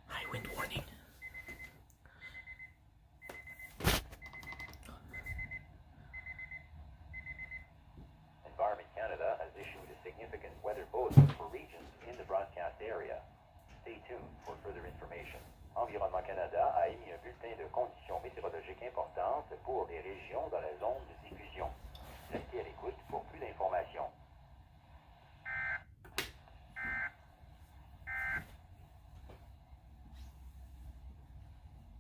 High wind warning. Environment Canada has issued a significant weather bulletin for regions in the broadcast area. Stay tuned for further information. Environnement Canada a émis un bulletin de conditions météorologiques importantes pour les régions dans la zone de diffusion. Restez à l'écoute pour plus d'informations.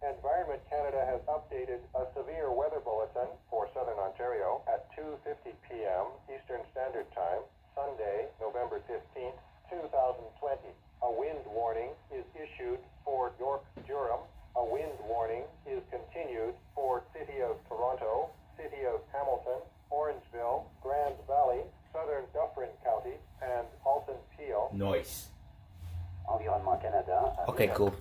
Environment Canada has updated a severe weather bulletin for Southern Ontario at 2:50 p.m. Eastern Standard Time, Sunday, November 15th, 2020. A wind warning is issued for York-Durham. A wind warning is continued for City of Toronto, City of Hamilton, Orangeville, Grand Valley, Southern Dufferin County, and Alton Peel. Nice. Environnement Canada a Okay, cool.